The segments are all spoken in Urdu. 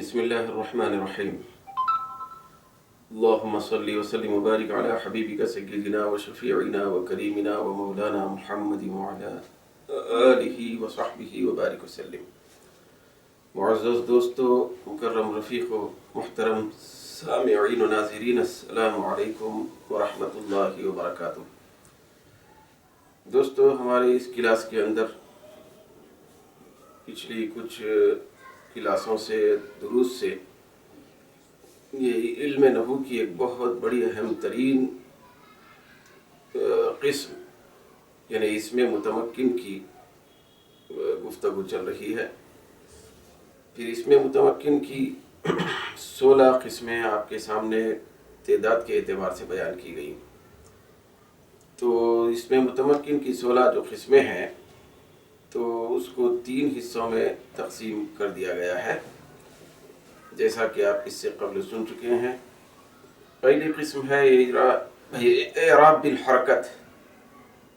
بسم الله الرحمن الرحيم. اللهم صل وسلم وبارك على حبيبك سيدنا وشفيعنا وكريمنا ومولانا محمد وعلى آله وصحبه وبارك وسلم. معزز دوستو، مکرم رفیقو، محترم سامعین و ناظرین، السلام علیکم ورحمۃ اللہ وبرکاتہ. دوستو، ہمارے اس کلاس کے اندر پچھلی کچھ کلاسوں سے، دروس سے، یہ علم نحو کی ایک بہت بڑی اہم ترین قسم یعنی اس میں متمکن کی گفتگو چل رہی ہے. پھر اس میں متمکن کی 16 قسمیں آپ کے سامنے تعداد کے اعتبار سے بیان کی گئی. تو اس میں متمکن کی 16 جو قسمیں ہیں تو اس کو 3 حصوں میں تقسیم کر دیا گیا ہے، جیسا کہ آپ اس سے قبل سن چکے ہیں. پہلی قسم ہے اعراب بالحرکت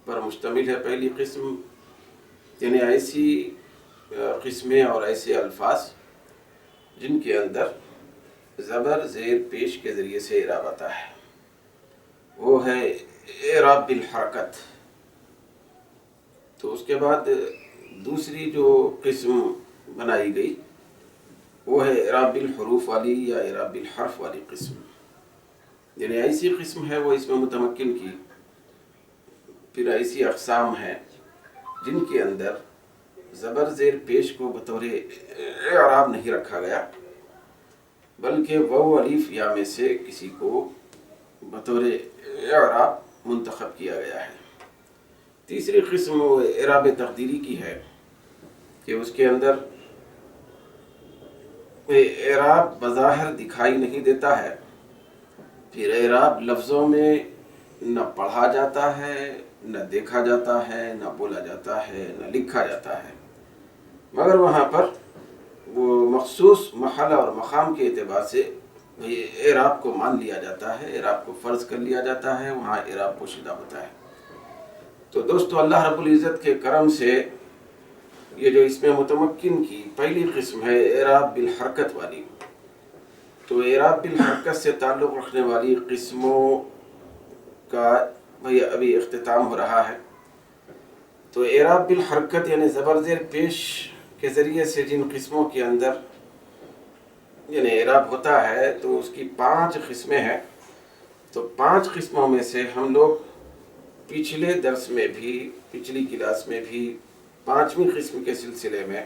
پر مشتمل ہے. پہلی قسم یعنی ایسی قسمیں اور ایسے الفاظ جن کے اندر زبر زیر پیش کے ذریعے سے اعراب آتا ہے، وہ ہے اعراب بالحرکت. تو اس کے بعد دوسری جو قسم بنائی گئی وہ ہے اعراب بالحروف والی یا اعراب بالحرف والی قسم. یعنی ایسی قسم ہے وہ اس میں متمکن کی. پھر ایسی اقسام ہیں جن کے اندر زبر زیر پیش کو بطور اعراب نہیں رکھا گیا، بلکہ واو الف یا میں سے کسی کو بطور اعراب منتخب کیا گیا ہے. تیسری قسم وہ اعراب تقدیری کی ہے کہ اس کے اندر اعراب بظاہر دکھائی نہیں دیتا ہے. پھر اعراب لفظوں میں نہ پڑھا جاتا ہے، نہ دیکھا جاتا ہے، نہ بولا جاتا ہے، نہ لکھا جاتا ہے، مگر وہاں پر وہ مخصوص محل اور مقام کے اعتبار سے اعراب کو مان لیا جاتا ہے، اعراب کو فرض کر لیا جاتا ہے، وہاں اعراب پوشیدہ ہوتا ہے. تو دوستو، اللہ رب العزت کے کرم سے یہ جو اس میں متمکن کی پہلی قسم ہے اعراب بالحرکت والی، تو اعراب بالحرکت سے تعلق رکھنے والی قسموں کا ابھی اختتام ہو رہا ہے. تو اعراب بالحرکت یعنی زبر زیر پیش کے ذریعے سے جن قسموں کے اندر یعنی اعراب ہوتا ہے تو اس کی 5 قسمیں ہیں. تو 5 قسموں میں سے ہم لوگ پچھلے درس میں بھی، پچھلی کلاس میں بھی 5ویں قسم کے سلسلے میں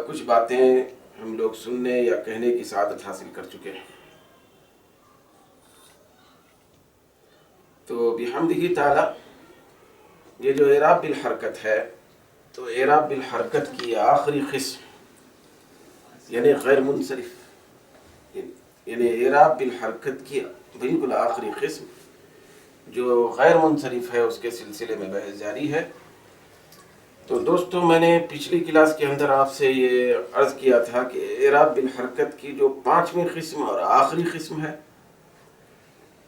کچھ باتیں ہم لوگ سننے یا کہنے کی سعادت حاصل کر چکے ہیں. تو بحمدہ تعالی یہ جو اعراب بالحرکت ہے، تو اعراب بالحرکت کی آخری قسم یعنی غیر منصرف، یعنی اعراب بالحرکت کی بالکل آخری قسم جو غیر منصرف ہے، اس کے سلسلے میں بحث جاری ہے. تو دوستو، میں نے پچھلی کلاس کے اندر آپ سے یہ عرض کیا تھا کہ اعراب بالحرکت کی جو 5ویں قسم اور آخری قسم ہے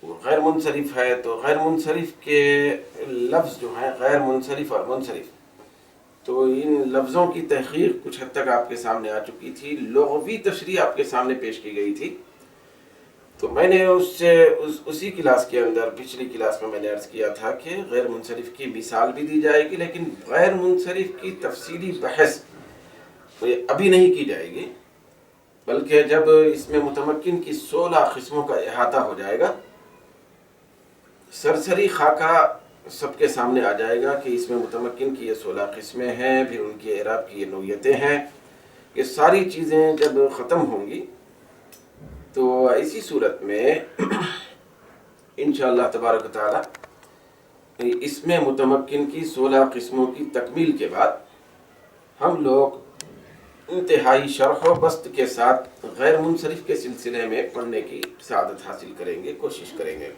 وہ غیر منصرف ہے. تو غیر منصرف کے لفظ جو ہیں، غیر منصرف اور منصرف، تو ان لفظوں کی تحقیق کچھ حد تک آپ کے سامنے آ چکی تھی، لغوی تشریح آپ کے سامنے پیش کی گئی تھی. تو میں نے اسی کلاس کے اندر، پچھلی کلاس میں نے عرض کیا تھا کہ غیر منصرف کی مثال بھی دی جائے گی، لیکن غیر منصرف کی تفصیلی بحث ابھی نہیں کی جائے گی، بلکہ جب اس میں متمکن کی 16 قسموں کا احاطہ ہو جائے گا، سرسری خاکہ سب کے سامنے آ جائے گا کہ اس میں متمکن کی یہ 16 قسمیں ہیں، پھر ان کے اعراب کی یہ نوعیتیں ہیں. یہ ساری چیزیں جب ختم ہوں گی تو اسی صورت میں انشاءاللہ تبارک و تعالی اس میں متمکن کی 16 قسموں کی تکمیل کے بعد ہم لوگ انتہائی شرح و بسط کے ساتھ غیر منصرف کے سلسلے میں پڑھنے کی سعادت حاصل کریں گے، کوشش کریں گے.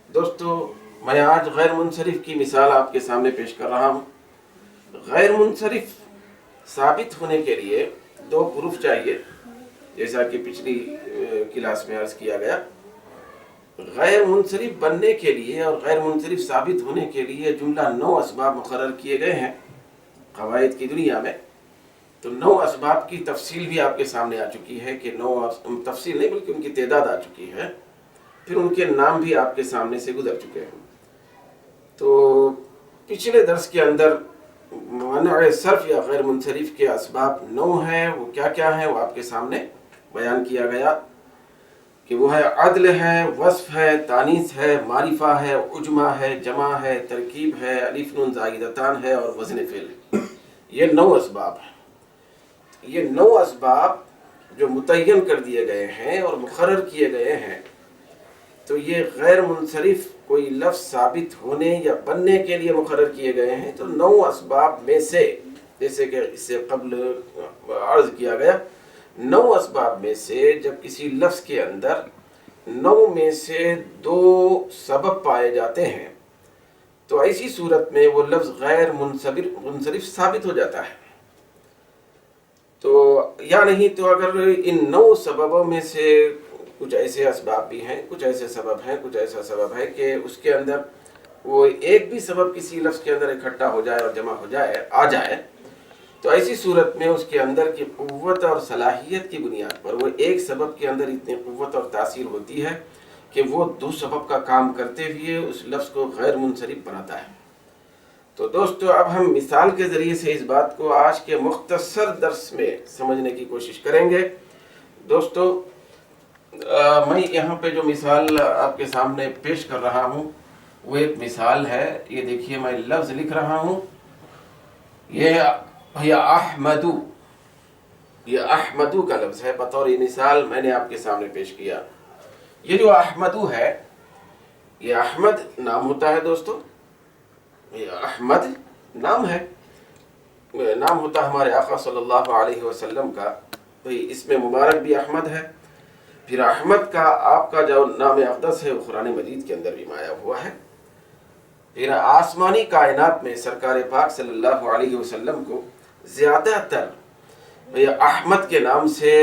دوستو، میں آج غیر منصرف کی مثال آپ کے سامنے پیش کر رہا ہوں. غیر منصرف ثابت ہونے کے لیے 2 پروف چاہیے، جیسا کہ پچھلی کلاس میں عرض کیا گیا. غیر منصرف بننے کے لیے اور غیر منصرف ثابت ہونے کے لیے جملہ 9 اسباب مقرر کیے گئے ہیں قواعد کی دنیا میں. تو 9 اسباب کی تفصیل بھی آپ کے سامنے آ چکی ہے کہ 9 تفصیل نہیں بلکہ ان کی تعداد آ چکی ہے، پھر ان کے نام بھی آپ کے سامنے سے گزر چکے ہیں۔ تو پچھلے درس کے اندر منع صرف یا غیر منصرف کے اسباب 9 ہیں، وہ کیا کیا ہیں وہ آپ کے سامنے بیان کیا گیا کہ وہ ہے عدل ہے، وصف ہے، تانیث ہے، معرفہ ہے، عجمہ ہے، جمع ہے، ترکیب ہے، الف نون زائدتان ہے اور وزن فعل ہے۔ یہ 9 اسباب ہیں۔ یہ 9 اسباب جو متعین کر دیے گئے ہیں اور مقرر کیے گئے ہیں، تو یہ غیر منصرف کوئی لفظ ثابت ہونے یا بننے کے لیے مقرر کیے گئے ہیں۔ تو 9 اسباب میں سے، جیسے کہ اس سے قبل عرض کیا گیا، 9 اسباب میں سے جب کسی لفظ کے اندر 9 میں سے 2 سبب پائے جاتے ہیں تو ایسی صورت میں وہ لفظ غیر منصرف ثابت ہو جاتا ہے۔ تو یا نہیں تو اگر ان 9 سببوں میں سے کچھ ایسے اسباب بھی ہیں، کچھ ایسے سبب ہیں، کچھ ایسا سبب ہے کہ اس کے اندر وہ ایک بھی سبب کسی لفظ کے اندر اکٹھا ہو جائے اور جمع ہو جائے، آ جائے، تو ایسی صورت میں اس کے اندر کی قوت اور صلاحیت کی بنیاد پر وہ ایک سبب کے اندر اتنی قوت اور تاثیر ہوتی ہے کہ وہ 2 سبب کا کام کرتے ہوئے اس لفظ کو غیر منصرف بناتا ہے۔ تو دوستو اب ہم مثال کے ذریعے سے اس بات کو آج کے مختصر درس میں سمجھنے کی کوشش کریں گے۔ دوستو میں یہاں پہ جو مثال آپ کے سامنے پیش کر رہا ہوں وہ ایک مثال ہے۔ یہ دیکھیے میں لفظ لکھ رہا ہوں، یہ احمدو، یہ احمدو کا لفظ ہے، بطور مثال میں نے آپ کے سامنے پیش کیا۔ یہ جو احمدو ہے، یہ احمد نام ہوتا ہے دوستو، یہ احمد نام ہے، نام ہوتا ہے ہمارے آقا صلی اللہ علیہ وسلم کا، اس میں مبارک بھی احمد ہے۔ پھر احمد کا آپ کا جو نام اقدس ہے وہ قرآن مجید کے اندر بھی مایا ہوا ہے۔ پھر آسمانی کائنات میں سرکار پاک صلی اللہ علیہ وسلم کو زیادہ تر احمد کے نام سے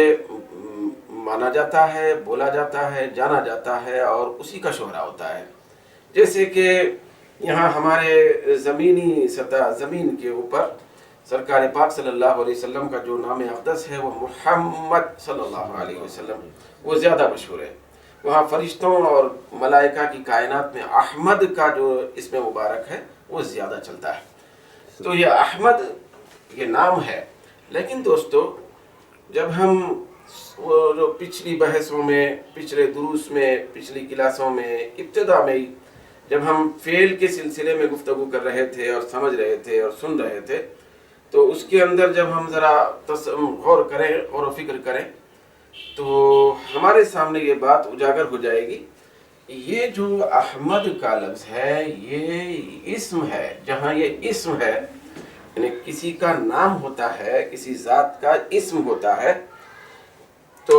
مانا جاتا ہے، بولا جاتا ہے، جانا جاتا ہے اور اسی کا شہرہ ہوتا ہے۔ جیسے کہ یہاں ہمارے زمینی سطح، زمین کے اوپر سرکار پاک صلی اللہ علیہ وسلم کا جو نام اقدس ہے وہ محمد صلی اللہ علیہ وسلم، وہ زیادہ مشہور ہے۔ وہاں فرشتوں اور ملائکہ کی کائنات میں احمد کا جو اسم مبارک ہے وہ زیادہ چلتا ہے۔ تو یہ احمد یہ نام ہے، لیکن دوستو جب ہم وہ جو پچھلی بحثوں میں، پچھلے دروس میں، پچھلی کلاسوں میں ابتدا میں جب ہم فعل کے سلسلے میں گفتگو کر رہے تھے اور سمجھ رہے تھے اور سن رہے تھے، تو اس کے اندر جب ہم ذرا غور کریں، غور و فکر کریں، تو ہمارے سامنے یہ بات اجاگر ہو جائے گی۔ یہ جو احمد کا لفظ ہے یہ اسم ہے۔ جہاں یہ اسم ہے یعنی کسی کا نام ہوتا ہے، کسی ذات کا اسم ہوتا ہے، تو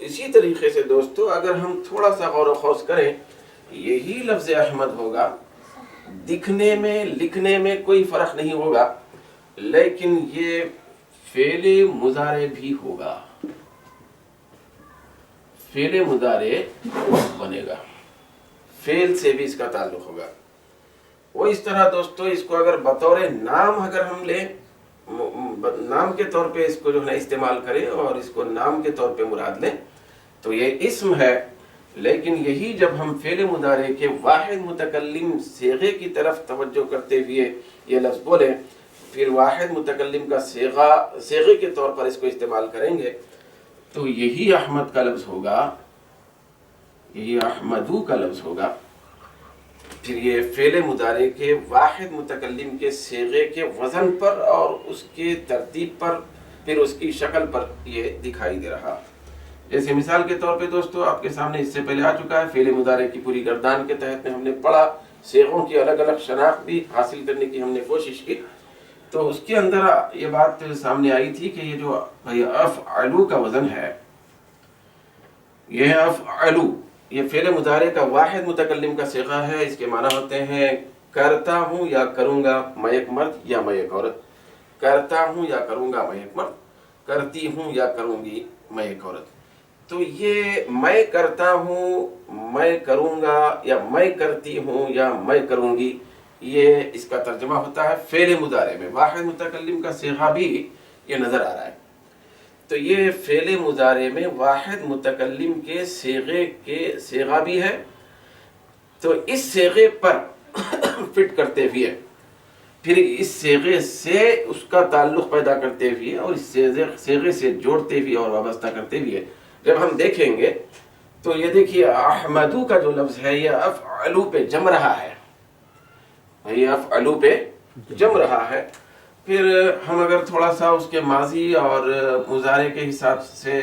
اسی طریقے سے دوستو اگر ہم تھوڑا سا غور و خوض کریں، یہی لفظ احمد ہوگا، دکھنے میں لکھنے میں کوئی فرق نہیں ہوگا، لیکن یہ فعل مضارع بھی ہوگا، فعل مضارع بنے گا، فعل سے بھی اس کا تعلق ہوگا۔ وہ اس طرح دوستو اس کو اگر بطور نام اگر ہم لیں، نام کے طور پہ اس کو جو ہے استعمال کریں اور اس کو نام کے طور پہ مراد لیں تو یہ اسم ہے، لیکن یہی جب ہم فعل مضارع کے واحد متکلم صیغے کی طرف توجہ کرتے ہوئے یہ لفظ بولیں، پھر واحد متکلم کا صیغے کے طور پر اس کو استعمال کریں گے تو یہی احمد کا لفظ ہوگا، یہی احمدو کا لفظ ہوگا۔ پھر یہ فعل مضارع کے واحد متکلم کے صیغے کے وزن پر اور اس کے ترتیب پر، پھر اس کی شکل پر یہ دکھائی دے رہا۔ جیسے مثال کے طور پہ دوستو آپ کے سامنے اس سے پہلے آ چکا ہے، فعل مضارع کی پوری گردان کے تحت میں ہم نے پڑھا، صیغوں کی الگ الگ شناخت بھی حاصل کرنے کی ہم نے کوشش کی، تو اس کے اندر یہ بات سامنے آئی تھی کہ یہ جو افعلو کا وزن ہے، یہ افعلو، یہ فعل مضارع کا واحد متکلم کا صیغہ ہے۔ اس کے معنی ہوتے ہیں کرتا ہوں یا کروں گا میں ایک مرد یا میں ایک عورت، کرتا ہوں یا کروں گا میں ایک مرد، کرتی ہوں یا کروں گی میں ایک عورت۔ تو یہ میں کرتا ہوں، میں کروں گا یا میں کرتی ہوں یا میں کروں گی، یہ اس کا ترجمہ ہوتا ہے فعل مضارع میں۔ واحد متکلم کا صیغہ بھی یہ نظر آ رہا ہے۔ تو یہ فعل مضارع میں واحد متکلم کے صیغہ بھی ہے، تو اس صیغے پر فٹ کرتے ہوئے پھر اس صیغے سے اس کا تعلق پیدا کرتے ہوئے اور اس صیغے سے جوڑتے ہوئے اور وابستہ کرتے ہوئے جب ہم دیکھیں گے تو یہ دیکھیے احمدو کا جو لفظ ہے یہ افعلو پہ جم رہا ہے، یہ افعلو پہ جم رہا ہے۔ پھر ہم اگر تھوڑا سا اس کے ماضی اور مضارع کے حساب سے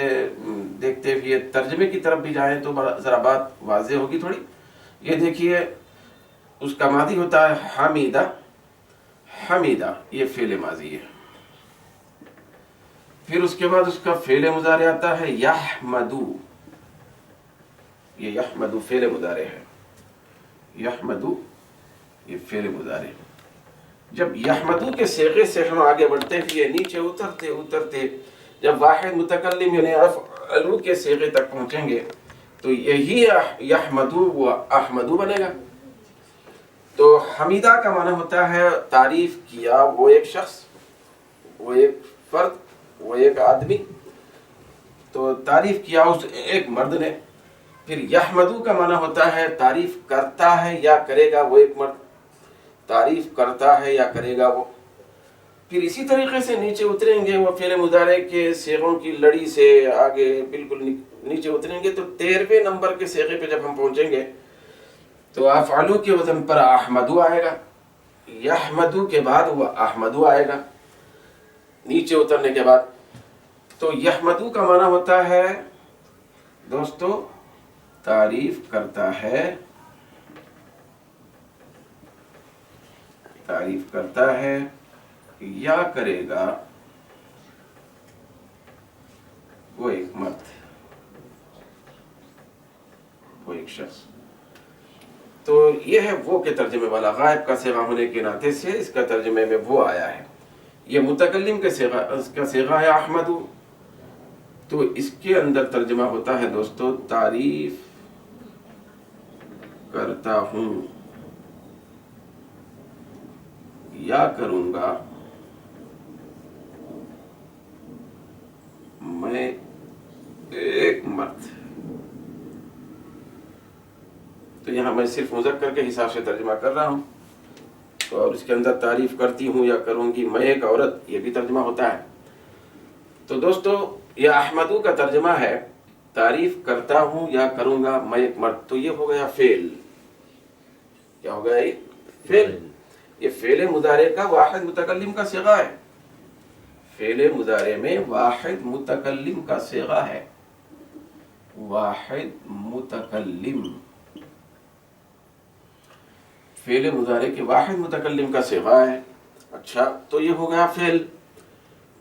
دیکھتے ہوئے ترجمے کی طرف بھی جائیں تو ذرا بات واضح ہوگی تھوڑی۔ یہ دیکھیے اس کا ماضی ہوتا ہے حمیدہ، حمیدہ یہ فعل ماضی ہے۔ پھر اس کے بعد اس کا فعل مضارع آتا ہے یحمدو، یہ یحمدو فعل مضارع ہے، یحمدو یہ فعل مضارع۔ جب یحمدو کے صیغے سے ہم آگے بڑھتے ہوئے نیچے اترتے جب واحد متکلم یعنی افعلو کے صیغے تک پہنچیں گے تو یہی یحمدو و احمدو بنے گا۔ تو حمیدہ کا معنی ہوتا ہے تعریف کیا وہ ایک شخص، وہ ایک فرد، وہ ایک آدمی، تو تعریف کیا اس ایک مرد نے۔ پھر یحمدو کا معنی ہوتا ہے تعریف کرتا ہے یا کرے گا وہ ایک مرد، تعریف کرتا ہے یا کرے گا وہ۔ پھر اسی طریقے سے نیچے اتریں گے، وہ فعل مضارع کے صیغوں کی لڑی سے آگے بالکل نیچے اتریں گے تو 13ویں نمبر کے صیغے پہ جب ہم پہنچیں گے تو افعلو کے وزن پر احمدو آئے گا، یحمدو کے بعد وہ احمدو آئے گا نیچے اترنے کے بعد۔ تو یحمدو کا معنی ہوتا ہے دوستو تعریف کرتا ہے، تعریف کرتا ہے یا کرے گا وہ ایک مرد، وہ ایک شخص۔ تو یہ ہے وہ کے ترجمے والا، غائب کا صیغہ ہونے کے ناطے سے اس کا ترجمے میں وہ آیا ہے۔ یہ متکلم کے صیغہ، اس کا صیغہ ہے احمدو، تو اس کے اندر ترجمہ ہوتا ہے دوستو تعریف کرتا ہوں یا کروں گا میں ایک مرد۔ تو یہاں میں صرف مذکر کے حساب سے ترجمہ کر رہا ہوں، اور اس کے اندر تعریف کرتی ہوں یا کروں گی میں ایک عورت، یہ بھی ترجمہ ہوتا ہے۔ تو دوستو یہ احمدو کا ترجمہ ہے تعریف کرتا ہوں یا کروں گا میں ایک مرد، تو یہ ہو گیا فعل۔ کیا ہو گیا یہ فعل؟ یہ فعل مضارع کا واحد متکلم کا صیغہ ہے، فعل مضارع میں واحد متکلم کا صیغہ ہے، واحد متکلم، فعل مضارع کے واحد متکلم کا صیغہ ہے۔ اچھا تو یہ ہو گیا فعل،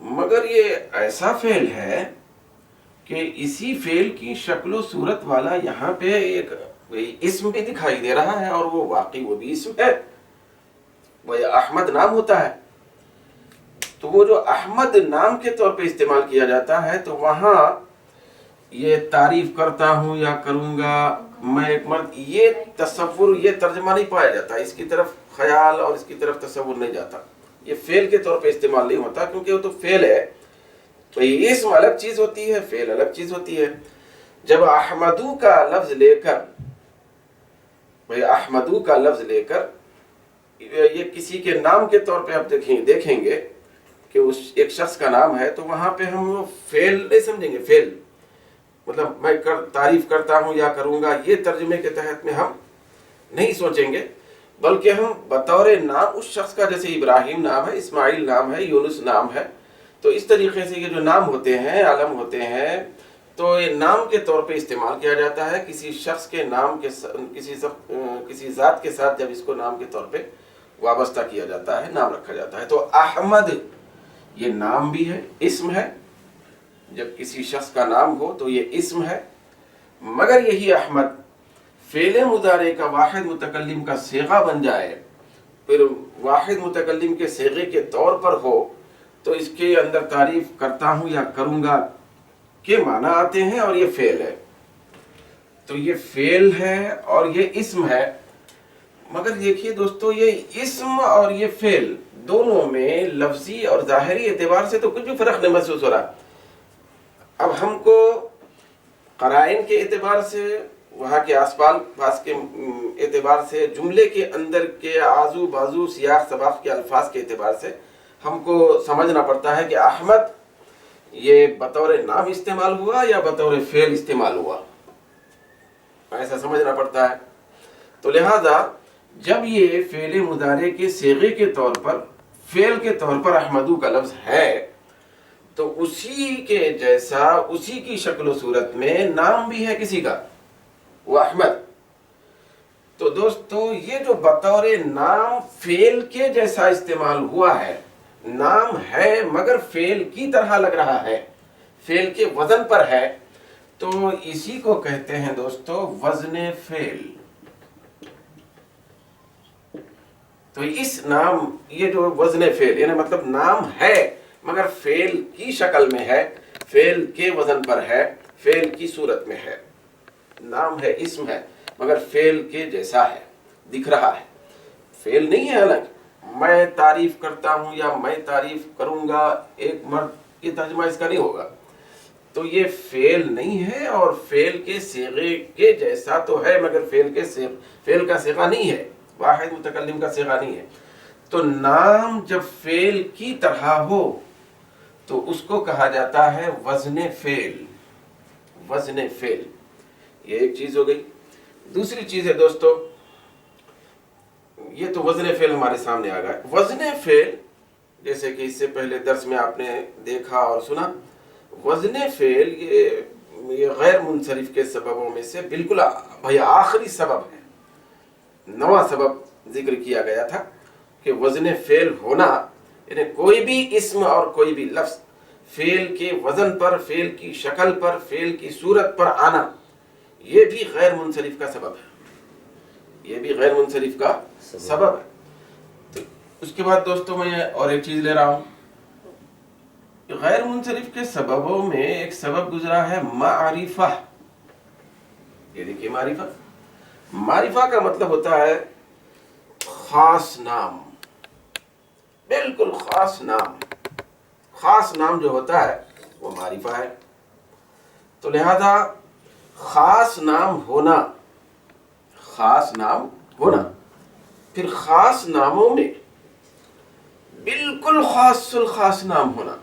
مگر یہ ایسا فعل ہے کہ اسی فعل کی شکل و صورت والا یہاں پہ ایک اسم بھی دکھائی دے رہا ہے، اور وہ واقعی وہ بھی اسم ہے، وہ احمد نام ہوتا ہے۔ تو وہ جو احمد نام کے طور پہ استعمال کیا جاتا ہے تو وہاں یہ تعریف کرتا ہوں یا کروں گا میں ایک مرد، یہ تصور، یہ ترجمہ نہیں پایا جاتا، اس کی طرف خیال اور اس کی طرف تصور نہیں جاتا، یہ فعل کے طور پہ استعمال نہیں ہوتا، کیونکہ وہ تو فعل ہے۔ تو یہ اسم الگ چیز ہوتی ہے، فعل الگ چیز ہوتی ہے۔ جب احمدو کا لفظ لے کر، احمدو کا لفظ لے کر یہ کسی کے نام کے طور پہ آپ دیکھیں گے کہ اس ایک شخص کا نام ہے، تو وہاں پہ ہم وہ فعل نہیں سمجھیں گے، فعل مطلب میں تعریف کرتا ہوں یا کروں گا، یہ ترجمے کے تحت میں ہم نہیں سوچیں گے، بلکہ ہم بطور نام اس شخص کا، جیسے ابراہیم نام ہے، اسماعیل نام ہے، یونس نام ہے، تو اس طریقے سے یہ جو نام ہوتے ہیں، علم ہوتے ہیں، تو یہ نام کے طور پہ استعمال کیا جاتا ہے کسی شخص کے نام کے، کسی ذات کے ساتھ جب اس کو نام کے طور پہ وابستہ کیا جاتا ہے، نام رکھا جاتا ہے۔ تو احمد یہ نام بھی ہے، اسم ہے، جب کسی شخص کا نام ہو تو یہ اسم ہے، مگر یہی احمد فعل مضارع کا واحد متکلم کا صیغہ بن جائے، پھر واحد متکلم کے صیغے کے طور پر ہو، تو اس کے اندر تعریف کرتا ہوں یا کروں گا کے معنی آتے ہیں، اور یہ فعل ہے۔ تو یہ فعل ہے اور یہ اسم ہے، مگر دیکھیے دوستو یہ اسم اور یہ فعل دونوں میں لفظی اور ظاہری اعتبار سے تو کچھ بھی فرق نہیں محسوس ہو رہا. اب ہم کو قرائن کے اعتبار سے، وہاں کے آس پاس کے اعتبار سے، جملے کے اندر کے آزو بازو سیاق سباق کے الفاظ کے اعتبار سے ہم کو سمجھنا پڑتا ہے کہ احمد یہ بطور نام استعمال ہوا یا بطور فعل استعمال ہوا، ایسا سمجھنا پڑتا ہے. تو لہذا جب یہ فعل مضارع کے صیغے کے طور پر، فعل کے طور پر احمدو کا لفظ ہے، تو اسی کے جیسا، اسی کی شکل و صورت میں نام بھی ہے کسی کا، وہ احمد. تو دوستو یہ جو بطور نام فعل کے جیسا استعمال ہوا ہے، نام ہے مگر فعل کی طرح لگ رہا ہے، فعل کے وزن پر ہے، تو اسی کو کہتے ہیں دوستو وزن فعل. تو اس نام، یہ جو وزن فعل یعنی مطلب نام ہے مگر فعل کی شکل میں ہے، فعل کے وزن پر ہے، فعل کی صورت میں ہے. نام ہے، اسم ہے، مگر فعل کے جیسا ہے، دکھ رہا ہے، فعل نہیں ہے. الگ میں تعریف کرتا ہوں یا میں تعریف کروں گا، ایک مرد، یہ ترجمہ اس کا نہیں ہوگا. تو یہ فعل نہیں ہے اور فعل کے صیغے کے جیسا تو ہے مگر فعل کا صیغہ نہیں ہے، واحد متکلم کا صیغہ نہیں ہے. تو نام جب فعل کی طرح ہو تو اس کو کہا جاتا ہے وزن فعل. وزن فعل یہ ایک چیز ہو گئی. دوسری چیز ہے دوستو، یہ تو وزن فعل ہمارے سامنے آ گیا. وزن فعل جیسے کہ اس سے پہلے درس میں آپ نے دیکھا اور سنا، وزن فعل یہ غیر منصرف کے سببوں میں سے بالکل آخری سبب ہے. نواں سبب ذکر کیا گیا تھا کہ وزن فعل ہونا یعنی کوئی بھی اسم اور کوئی بھی لفظ فعل کے وزن پر، فعل کی شکل پر، فعل کی صورت پر آنا، یہ بھی غیر منصرف کا سبب ہے. یہ بھی غیر منصرف کا سبب ہے. تو اس کے بعد دوستوں میں اور ایک چیز لے رہا ہوں. غیر منصرف کے سببوں میں ایک سبب گزرا ہے معرفہ. یہ دیکھیے معرفہ، معرفہ کا مطلب ہوتا ہے خاص نام، بالکل خاص نام. خاص نام جو ہوتا ہے وہ معرفہ ہے. تو لہذا خاص نام ہونا، خاص نام ہونا، پھر خاص ناموں میں بالکل خاص الخاص نام ہونا.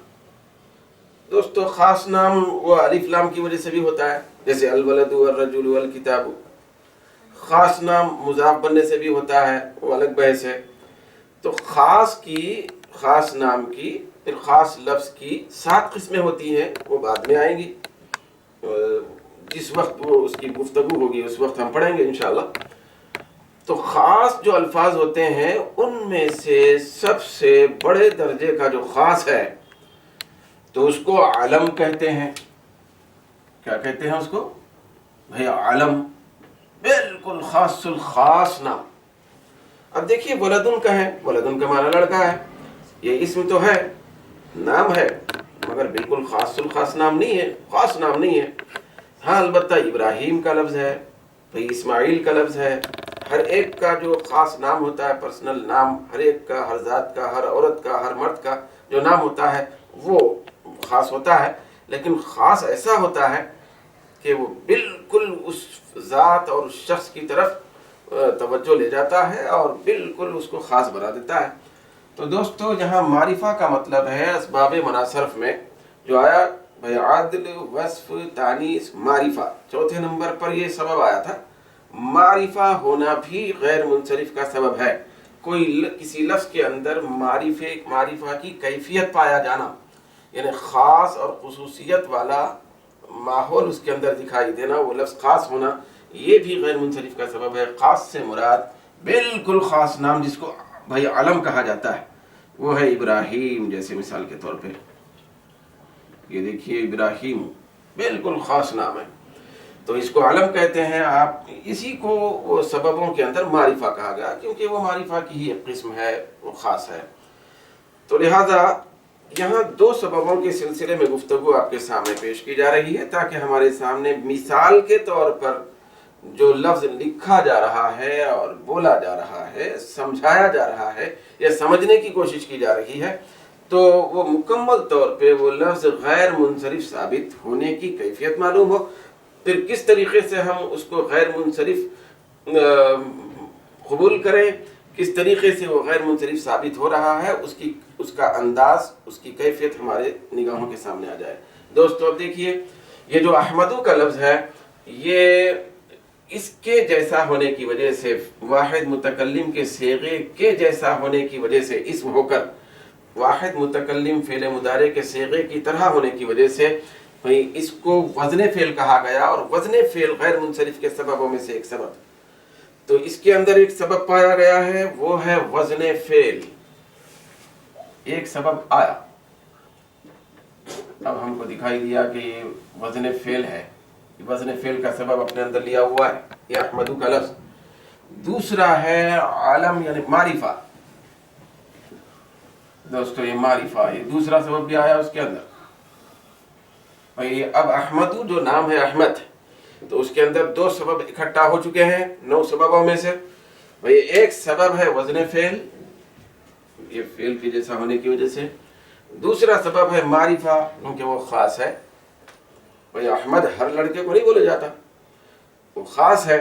دوستو خاص نام وہ الف لام کی وجہ سے بھی ہوتا ہے، جیسے الولد والرجل والکتاب. خاص نام مضاف بننے سے بھی ہوتا ہے، وہ الگ بحث ہے. تو خاص نام کی، پھر خاص لفظ کی 7 قسمیں ہوتی ہیں، وہ بعد میں آئیں گی. جس وقت وہ اس کی گفتگو ہوگی اس وقت ہم پڑھیں گے انشاءاللہ. تو خاص جو الفاظ ہوتے ہیں ان میں سے سب سے بڑے درجے کا جو خاص ہے تو اس کو علم کہتے ہیں. کیا کہتے ہیں اس کو؟ بھئی علم، بالکل خاص الخاص نام. اب دیکھیے ولدن کا ہے، ولدن کا معنی لڑکا ہے، یہ اسم تو ہے، نام ہے، مگر بالکل خاص الخاص نام نہیں ہے، خاص نام نہیں ہے. ہاں البتہ ابراہیم کا لفظ ہے، بھئی اسماعیل کا لفظ ہے. ہر ایک کا جو خاص نام ہوتا ہے، پرسنل نام، ہر ایک کا، ہر ذات کا، ہر عورت کا، ہر مرد کا جو نام ہوتا ہے وہ خاص ہوتا ہے. لیکن خاص ایسا ہوتا ہے کہ وہ بالکل اس ذات اور اس شخص کی طرف توجہ لے جاتا ہے اور بالکل اس کو خاص بنا دیتا ہے. تو دوستو یہاں معرفہ کا مطلب ہے اسباب مناصرف میں جو آیا، بھئی عدل، وصف، تانیث، معرفہ، چوتھے نمبر پر یہ سبب آیا تھا. معرفہ ہونا بھی غیر منصرف کا سبب ہے. کوئی کسی لفظ کے اندر معرفہ کی کیفیت پایا جانا، یعنی خاص اور خصوصیت والا ماحول اس کے اندر دکھائی دینا، وہ لفظ خاص ہونا، یہ بھی غیر منصرف کا سبب ہے. خاص سے مراد بالکل خاص نام جس کو بھائی علم کہا جاتا ہے، وہ ہے ابراہیم. جیسے مثال کے طور پہ یہ دیکھیے ابراہیم بالکل خاص نام ہے، تو اس کو علم کہتے ہیں. آپ اسی کو وہ سببوں کے اندر معرفہ کہا گیا کیونکہ وہ معرفہ کی ہی ایک قسم ہے، وہ خاص ہے. تو لہذا یہاں 2 سببوں کے سلسلے میں گفتگو آپ کے سامنے پیش کی جا رہی ہے تاکہ ہمارے سامنے مثال کے طور پر جو لفظ لکھا جا رہا ہے اور بولا جا رہا ہے، سمجھایا جا رہا ہے یا سمجھنے کی کوشش کی جا رہی ہے، تو وہ مکمل طور پہ وہ لفظ غیر منصرف ثابت ہونے کی کیفیت معلوم ہو. پھر کس طریقے سے ہم اس کو غیر منصرف قبول کریں، کس طریقے سے وہ غیر منصرف ثابت ہو رہا ہے، اس کا انداز، اس کی کیفیت ہمارے نگاہوں کے سامنے آ جائے. دوستو اب دیکھیے، یہ جو احمدو کا لفظ ہے، یہ اس کے جیسا ہونے کی وجہ سے، واحد متکلم کے صیغے کے جیسا ہونے کی وجہ سے، اسم ہو کر واحد متکلم فعل مضارع کے صیغے کی طرح ہونے کی وجہ سے اس کو وزن فعل کہا گیا. اور وزن فعل غیر منصرف کے سببوں میں سے ایک سبب، تو اس کے اندر ایک سبب پایا گیا ہے، وہ ہے وزن فعل. ایک سبب آیا، اب ہم کو دکھائی دیا کہ یہ وزن فعل ہے، وزن فعل کا سبب اپنے اندر لیا ہوا ہے یہ احمدو کا لفظ. دوسرا ہے عالم یعنی معرفہ. دوستو یہ معرفہ، یہ دوسرا سبب بھی آیا اس کے اندر. اب احمدو جو نام ہے احمد، تو اس کے اندر دو سبب اکٹھا ہو چکے ہیں 9 سببوں میں سے. ایک سبب ہے وزن فعل، یہ فعل کی جیسا ہونے کی وجہ سے. دوسرا سبب ہے معرفہ، کیونکہ وہ خاص ہے. احمد ہر لڑکے کو نہیں بولا جاتا، وہ خاص ہے.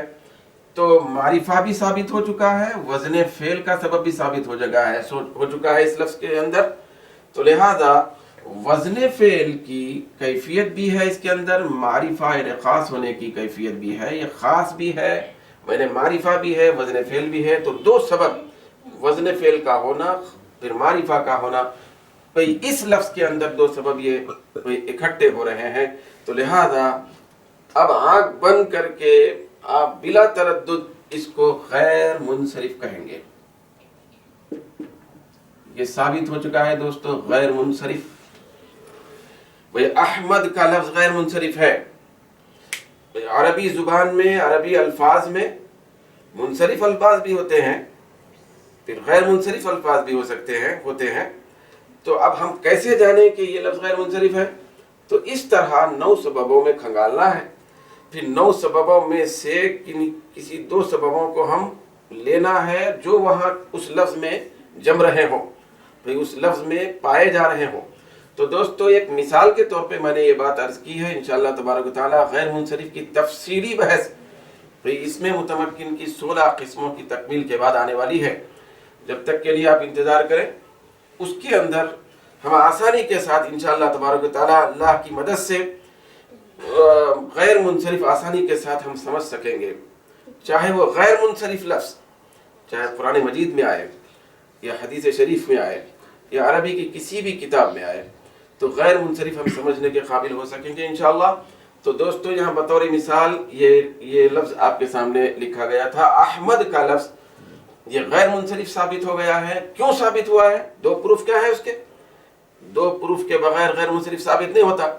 تو معرفہ بھی ثابت ہو چکا ہے، وزن فعل کا سبب بھی ثابت ہو چکا ہے اس لفظ کے اندر. تو لہذا وزن فعل کی کیفیت بھی ہے اس کے اندر، معرفہ یعنی خاص ہونے کی کیفیت بھی ہے. یہ خاص بھی ہے، یعنی معرفہ بھی ہے، وزن فعل بھی ہے. تو دو سبب، وزن فعل کا ہونا پھر معرفہ کا ہونا، اس لفظ کے اندر دو سبب یہ اکٹھے ہو رہے ہیں. تو لہذا اب آنکھ بند کر کے آپ بلا تردد اس کو غیر منصرف کہیں گے. یہ ثابت ہو چکا ہے دوستو غیر منصرف. احمد کا لفظ غیر منصرف ہے. عربی زبان میں، عربی الفاظ میں منصرف الفاظ بھی ہوتے ہیں، پھر غیر منصرف الفاظ بھی ہوتے ہیں. تو اب ہم کیسے جانیں کہ یہ لفظ غیر منصرف ہے؟ تو اس طرح 9 سببوں میں کھنگالنا ہے. پھر 9 سببوں میں سے کسی 2 سببوں کو ہم لینا ہے جو وہاں اس لفظ میں جم رہے ہوں، اس لفظ میں پائے جا رہے ہوں. تو دوستو ایک مثال کے طور پہ میں نے یہ بات عرض کی ہے. انشاءاللہ تبارک و تعالی غیر منصرف کی تفصیلی بحث اس میں متمکن کی 16 قسموں کی تکمیل کے بعد آنے والی ہے. جب تک کے لیے آپ انتظار کریں. اس کے اندر ہم آسانی کے ساتھ انشاءاللہ تبارک و تعالی اللہ کی مدد سے غیر منصرف آسانی کے ساتھ ہم سمجھ سکیں گے. چاہے وہ غیر منصرف لفظ چاہے قرآن مجید میں آئے یا حدیث شریف میں آئے یا عربی کی کسی بھی کتاب میں آئے، تو غیر منصرف ہم سمجھنے کے قابل ہو سکیں گے انشاءاللہ. تو دوستو یہاں بطور مثال یہ لفظ آپ کے سامنے لکھا گیا تھا. احمد کا لفظ یہ غیر منصرف ثابت ہو گیا ہے. کیوں ثابت ہوا ہے؟ 2 پروف کیا ہے اس کے؟ 2 پروف کے بغیر غیر منصرف ثابت نہیں ہوتا.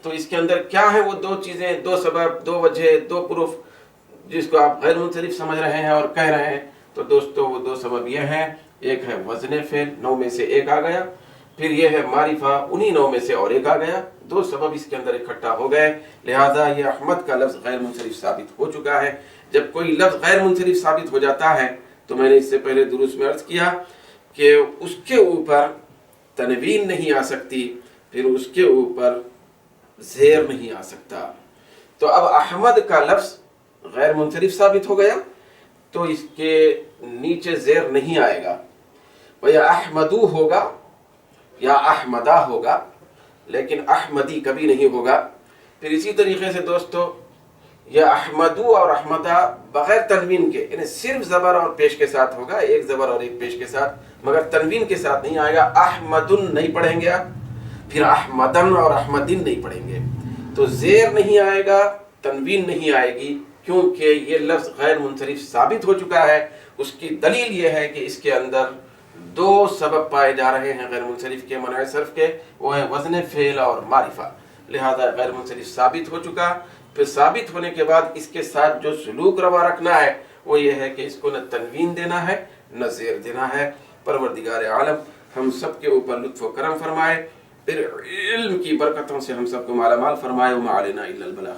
تو اس کے اندر کیا ہے وہ 2 چیزیں، 2 سبب، 2 وجہ، 2 پروف جس کو آپ غیر منصرف سمجھ رہے ہیں اور کہہ رہے ہیں. تو دوستو وہ 2 سبب یہ ہیں. ایک ہے وزن فعل، 9 میں سے ایک آ گیا. پھر یہ ہے معرفہ، انہی 9 میں سے اور ایک آ گیا. 2 سبب اس کے اندر اکٹھا ہو گئے. لہذا یہ احمد کا لفظ غیر منصرف ثابت ہو چکا ہے. جب کوئی لفظ غیر منصرف ثابت ہو جاتا ہے تو میں نے اس سے پہلے دروس میں عرض کیا کہ اس کے اوپر تنوین نہیں آ سکتی، پھر اس کے اوپر زیر نہیں آ سکتا. تو اب احمد کا لفظ غیر منصرف ثابت ہو گیا تو اس کے نیچے زیر نہیں آئے گا. یا احمدو ہوگا یا احمدہ ہوگا، لیکن احمدی کبھی نہیں ہوگا. پھر اسی طریقے سے دوستو یہ احمدو اور احمدہ بغیر تنوین کے، یعنی صرف زبر اور پیش کے ساتھ ہوگا، ایک زبر اور ایک پیش کے ساتھ، مگر تنوین کے ساتھ نہیں آئے گا. احمدن نہیں پڑھیں گے آپ، پھر احمدن اور احمدن نہیں پڑھیں گے. تو زیر نہیں آئے گا، تنوین نہیں آئے گی، کیونکہ یہ لفظ غیر منصرف ثابت ہو چکا ہے. اس کی دلیل یہ ہے کہ اس کے اندر 2 سبب پائے جا رہے ہیں غیر منصرف کے، منع صرف کے، وہ ہے وزن فعل اور معرفہ. لہذا غیر منصرف ثابت ہو چکا. پھر ثابت ہونے کے بعد اس کے ساتھ جو سلوک روا رکھنا ہے وہ یہ ہے کہ اس کو نہ تنوین دینا ہے نہ زیر دینا ہے. پروردگار عالم ہم سب کے اوپر لطف و کرم فرمائے، پھر علم کی برکتوں سے ہم سب کو مالا مال فرمائے. وما علینا الا البلاغ.